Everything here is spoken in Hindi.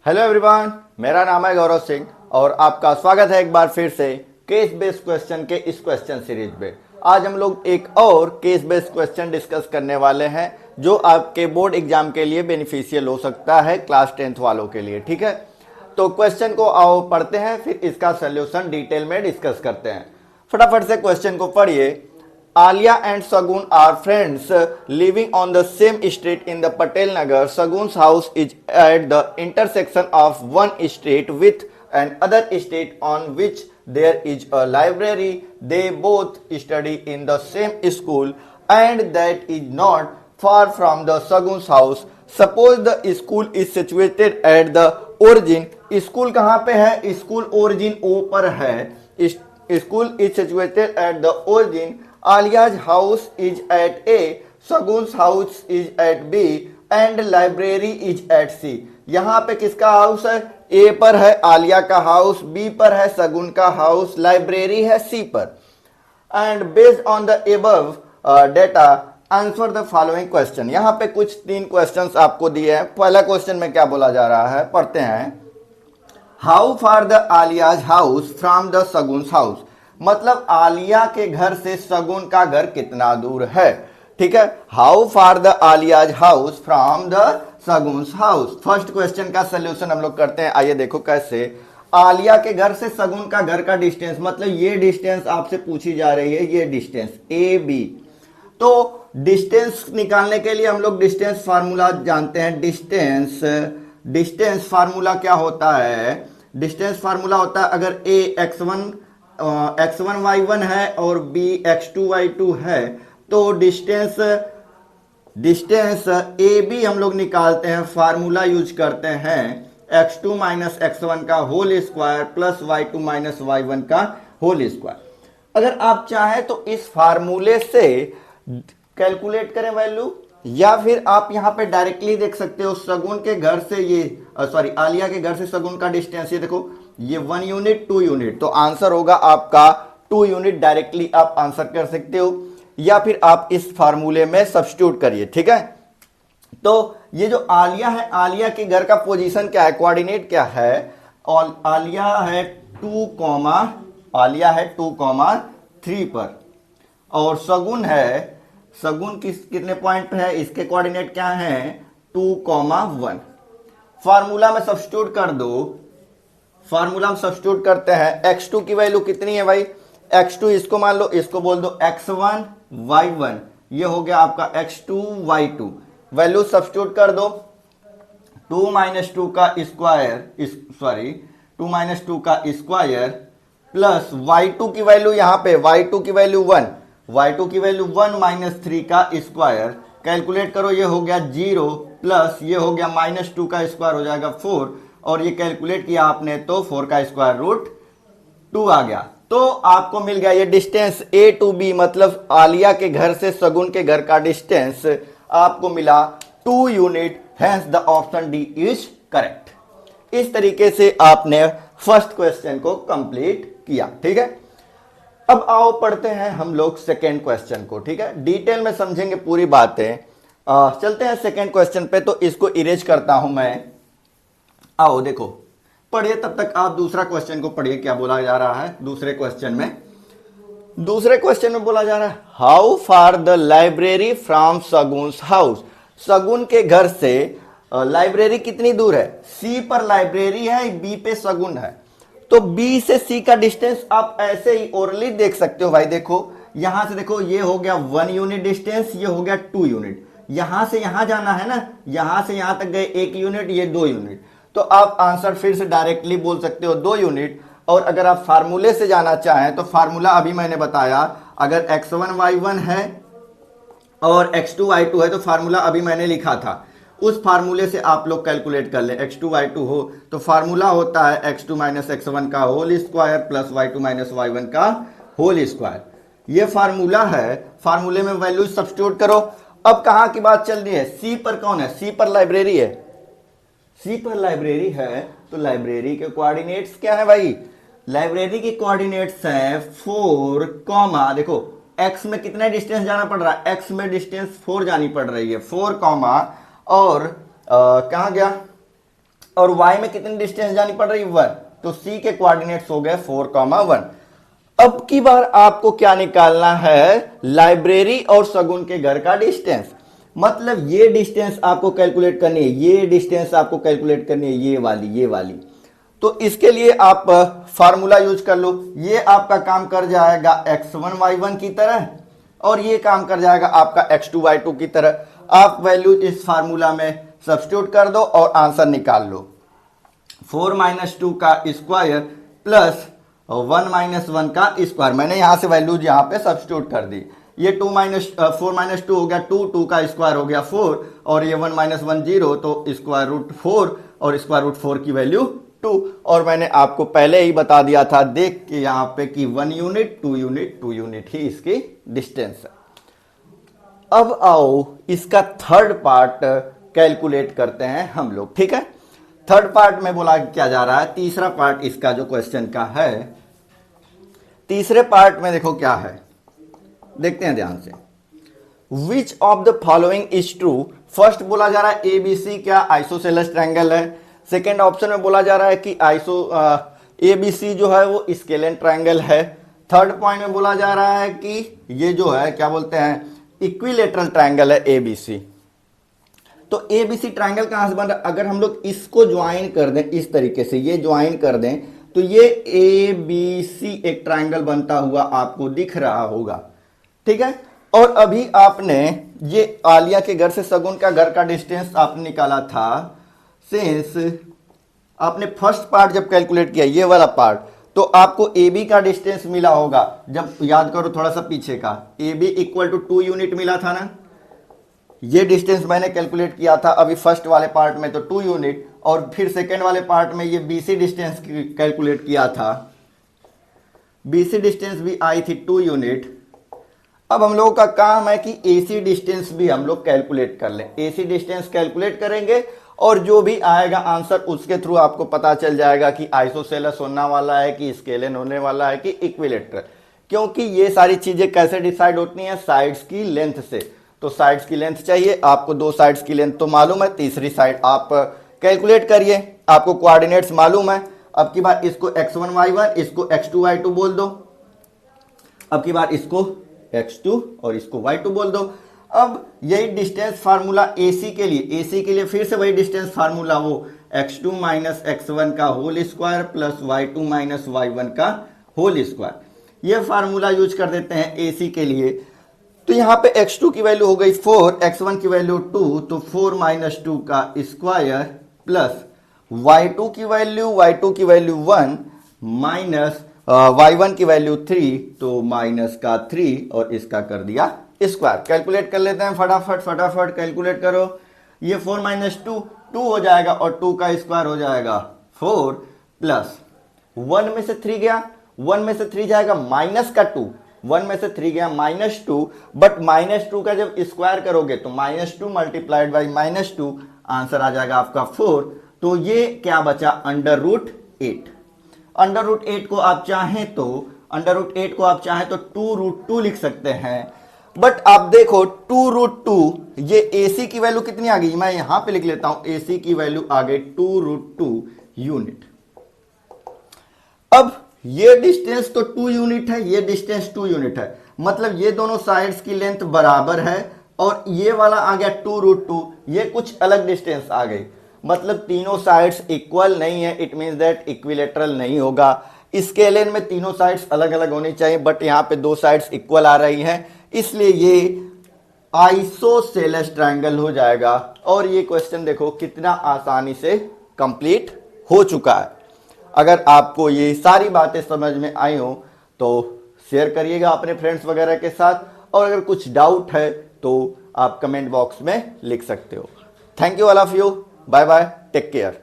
हेलो एवरीवन, मेरा नाम है गौरव सिंह और आपका स्वागत है एक बार फिर से केस बेस्ड क्वेश्चन के इस क्वेश्चन सीरीज में। आज हम लोग एक और केस बेस्ड क्वेश्चन डिस्कस करने वाले हैं जो आपके बोर्ड एग्जाम के लिए बेनिफिशियल हो सकता है क्लास 10th वालों के लिए। ठीक है, तो क्वेश्चन को आओ पढ़ते हैं, फिर इसका सोल्यूशन डिटेल में डिस्कस करते हैं। फटाफट से क्वेश्चन को पढ़िए। Alia and Sagun are friends living on the same street in the Patel Nagar. Sagun's house is at the intersection of one street with another street on which there is a library. They both study in the same school and that is not far from the Sagun's house. Suppose the school is situated at the origin. School कहाँ पे है? स्कूल origin O पर है। School is situated at the origin. Alia's house is at A, Sagun's house is at B and library is at C. यहाँ पे किसका हाउस है? A पर है आलिया का हाउस, B पर है सगुन का हाउस, लाइब्रेरी है C पर। And based on the above data answer the following question. यहाँ पे कुछ 3 क्वेश्चंस आपको दिए हैं। पहला क्वेश्चन में क्या बोला जा रहा है, पढ़ते हैं। How far the Aliya's house from the Sagun's house, मतलब आलिया के घर से सगुन का घर कितना दूर है। ठीक है, how far the Aliya's house from the Sagun's house. First question का सोल्यूशन हम लोग करते हैं। आइए देखो कैसे। आलिया के घर से सगुन का घर का डिस्टेंस, मतलब ये डिस्टेंस आपसे पूछी जा रही है, ये डिस्टेंस ए बी। तो डिस्टेंस निकालने के लिए हम लोग डिस्टेंस फार्मूला जानते हैं। डिस्टेंस फार्मूला क्या होता है? डिस्टेंस फार्मूला होता है, अगर ए x1 y1 है और b x2 y2 है तो डिस्टेंस ए बी हम लोग निकालते हैं। फार्मूला यूज करते हैं x2 माइनस x1 का whole square plus y2 minus y1 का होल स्क्वायर। अगर आप चाहें तो इस फार्मूले से कैलकुलेट करें वैल्यू, या फिर आप यहां पे डायरेक्टली देख सकते हो। सगुन के घर से ये आलिया के घर से सगुन का डिस्टेंस, ये देखो, ये 1 यूनिट 2 यूनिट, तो आंसर होगा आपका 2 यूनिट। डायरेक्टली आप आंसर कर सकते हो या फिर आप इस फार्मूले में सब्स्टिट्यूट करिए। ठीक है, तो ये जो आलिया है, आलिया के घर का पोजीशन क्या है, कोऑर्डिनेट क्या है? और आलिया है 2, आलिया है 2,3 पर, और सगुन कितने पॉइंट पे है? इसके कोऑर्डिनेट क्या है? 2,1। फार्मूला में सब्स्टिट्यूट कर दो। फार्मूला में सब्स्टिट्यूट करते हैं। x2 की वैल्यू कितनी है भाई? x2 इसको मान लो, इसको बोल दो x1 y1, ये हो गया आपका x2 y2। वैल्यू सब्स्टिट्यूट कर दो। 2 माइनस 2 का स्क्वायर प्लस y2 की वैल्यू, यहाँ पे y2 की वैल्यू 1 माइनस 3 का स्क्वायर। कैलकुलेट करो, ये हो गया 0 प्लस ये हो गया माइनस 2 का स्क्वायर हो जाएगा 4, और ये कैलकुलेट किया आपने तो 4 का स्क्वायर रूट 2 आ गया। तो आपको मिल गया ये डिस्टेंस ए टू बी, मतलब आलिया के घर से सगुन के घर का डिस्टेंस आपको मिला 2 unit. Hence the option D is correct. इस तरीके से आपने फर्स्ट क्वेश्चन को कंप्लीट किया। ठीक है, अब आओ पढ़ते हैं हम लोग सेकेंड क्वेश्चन को। ठीक है, डिटेल में समझेंगे पूरी बातें। चलते हैं सेकेंड क्वेश्चन पे, तो इसको इरेज करता हूं मैं। आओ देखो, पढ़िए, तब तक आप दूसरा क्वेश्चन को पढ़िए। क्या बोला जा रहा है दूसरे क्वेश्चन में बोला जा रहा है, how far the library from Sagun's house. Sagun के घर से लाइब्रेरी कितनी दूर है? सी पर लाइब्रेरी है, बी पे सगुन है, तो बी से सी का डिस्टेंस आप ऐसे ही ओरली देख सकते हो भाई। देखो, यहां से देखो, ये हो गया 1 यूनिट डिस्टेंस, ये हो गया 2 यूनिट। यहां से यहां जाना है ना, यहां से यहां तक गए 1 यूनिट, ये 2 यूनिट, तो आप आंसर फिर से डायरेक्टली बोल सकते हो 2 यूनिट। और अगर आप फार्मूले से जाना चाहें तो फार्मूला अभी मैंने बताया, अगर x1 y1 है और x2 y2 है तो फार्मूला अभी मैंने लिखा था, उस फार्मूले से आप लोग कैलकुलेट कर ले। x2 y2 हो तो फार्मूला होता है x2 माइनस x1 का whole square plus y2 minus y1 का होल स्क्वायर। ये फार्मूला है, फार्मूले में वैल्यू सब्स्टिट्यूट करो। अब कहां की बात चल रही है? सी पर कौन है? सी पर लाइब्रेरी है। सी पर लाइब्रेरी है तो लाइब्रेरी के कोऑर्डिनेट्स क्या है भाई? लाइब्रेरी के कोऑर्डिनेट्स हैं 4, देखो x में कितना डिस्टेंस जाना पड़ रहा है? x में डिस्टेंस 4 जानी पड़ रही है, 4, और कहां गया? और y में कितनी डिस्टेंस जानी पड़ रही 1, तो c के कोऑर्डिनेट्स हो गए 4,1। अब की बार आपको क्या निकालना है, लाइब्रेरी और शगुन के घर का डिस्टेंस। मतलब ये डिस्टेंस आपको कैलकुलेट करनी है, ये डिस्टेंस आपको कैलकुलेट करनी है, ये वाली। तो इसके लिए आप फार्मूला यूज कर लो। ये आपका काम कर जाएगा x1 y1 की तरह और ये काम कर जाएगा आपका x2 y2 की तरह। आप वैल्यू इस फार्मूला में सब्स्टिट्यूट कर दो और आंसर निकाल लो। 4 - 2 का स्क्वायर प्लस 1 - 1 का स्क्वायर। मैंने यहां से वैल्यूज यहां पे सब्स्टिट्यूट कर दी। ये 4 - 2 हो गया 2 का स्क्वायर हो गया 4 और ये 1 - 1 0, तो स्क्वायर रूट 4 और स्क्वायर रूट 4 की वैल्यू 2। और मैंने आपको पहले ही बता दिया था देख के यहां पे कि 1 यूनिट 2 यूनिट 2 यूनिट ही इसकी डिस्टेंस है। अब आओ इसका थर्ड पार्ट कैलकुलेट करते हैं हम लोग, ठीक है। थर्ड पार्ट में बोला क्या जा रहा है, तीसरा पार्ट इसका जो क्वेश्चन का है, तीसरे पार्ट में देखो क्या है, देखते हैं ध्यान से। Which of the following is true. First बोला जा रहा है एबीसी क्या आइसोसेलेस ट्रायंगल है। सेकेंड ऑप्शन में बोला जा रहा है कि एबीसी जो है वो स्केलेन ट्रायंगल है। थर्ड पॉइंट में बोला जा रहा है कि ये जो है क्या बोलते हैं, इक्विलेटरल ट्रायंगल है एबीसी। तो एबीसी ट्रायंगल कहां से बन रहा है, अगर हम लोग इसको ज्वाइन कर दें इस तरीके से, ये ज्वाइन कर दें तो ये एबीसी एक ट्रायंगल बनता हुआ आपको दिख रहा होगा, ठीक है। और अभी आपने ये आलिया के घर से शगुन का घर का डिस्टेंस आपने निकाला था। सिंस आपने फर्स्ट पार्ट जब कैलकुलेट किया ये वाला पार्ट, तो आपको AB का डिस्टेंस मिला होगा। जब याद करो थोड़ा सा पीछे का, AB इक्वल टू 2 यूनिट मिला था ना। ये डिस्टेंस मैंने कैलकुलेट किया था अभी फर्स्ट वाले पार्ट में तो 2 यूनिट, और फिर सेकेंड वाले पार्ट में ये BC डिस्टेंस कैलकुलेट किया था। BC डिस्टेंस भी आई थी 2 यूनिट। अब हम लोगों का काम है कि AC डिस्टेंस भी हम लोग कैलकुलेट कर लें। AC डिस्टेंस कैलकुलेट करेंगे और जो भी आएगा आंसर उसके थ्रू आपको पता चल जाएगा कि आइसोसेलेस होने वाला है कि स्केलेन होने वाला है कि इक्विलेटरल। क्योंकि ये सारी चीजें कैसे डिसाइड होती हैं, साइड्स की लेंथ से। तो साइड्स की लेंथ चाहिए आपको, 2 साइड्स की लेंथ तो मालूम है, तीसरी साइड आप कैलकुलेट करिए, आपको कोऑर्डिनेट्स मालूम है। अब की बार इसको x1 y1 इसको x2 y2 बोल दो, अब की बार इसको x2 और इसको y2 बोल दो। अब यही डिस्टेंस फार्मूला AC के लिए फिर से वही डिस्टेंस फार्मूला, वो x2 - x1 का whole square plus y2 - y1 का होल स्क्वायर। ये फार्मूला यूज कर देते हैं AC के लिए। तो यहां पे x2 की वैल्यू हो गई 4, x1 की वैल्यू 2, तो 4 - 2 का स्क्वायर प्लस y2 की वैल्यू 1 माइनस y1 की वैल्यू 3, तो माइनस का 3 और इसका कर दिया स्क्वायर। कैलकुलेट कर लेते हैं फटाफट कैलकुलेट करो। ये 4 - 2 2 हो जाएगा और 2 का स्क्वायर हो जाएगा 4 प्लस 1 में से 3 गया, 1 में से 3 जाएगा माइनस का 2, 1 में से 3 गया -2, बट -2 का जब स्क्वायर करोगे तो -2 मल्टीप्लाइड बाई -2 आंसर आ जाएगा आपका 4। तो ये क्या बचा, √8। √8 को आप चाहें तो 2√2 लिख सकते हैं। बट आप देखो 2√2, ये AC की वैल्यू कितनी आ गई, मैं यहां पे लिख लेता हूं, AC की वैल्यू आ गई 2√2 यूनिट। अब ये डिस्टेंस तो 2 यूनिट है, ये डिस्टेंस 2 यूनिट है, मतलब ये दोनों साइड्स की लेंथ बराबर है। और ये वाला आ गया 2√2, ये कुछ अलग डिस्टेंस आ गई, मतलब तीनों साइड्स इक्वल नहीं है। इट मींस दैट इक्विलेटरल नहीं होगा। स्केलेन में तीनों साइड्स अलग अलग होनी चाहिए, बट यहां पे 2 साइड्स इक्वल आ रही हैं, इसलिए ये आइसोसेलेस ट्रायंगल हो जाएगा। और ये क्वेश्चन देखो कितना आसानी से कंप्लीट हो चुका है। अगर आपको ये सारी बातें समझ में आई हो तो शेयर करिएगा अपने फ्रेंड्स वगैरह के साथ, और अगर कुछ डाउट है तो आप कमेंट बॉक्स में लिख सकते हो। Thank you all of you, bye bye, take care.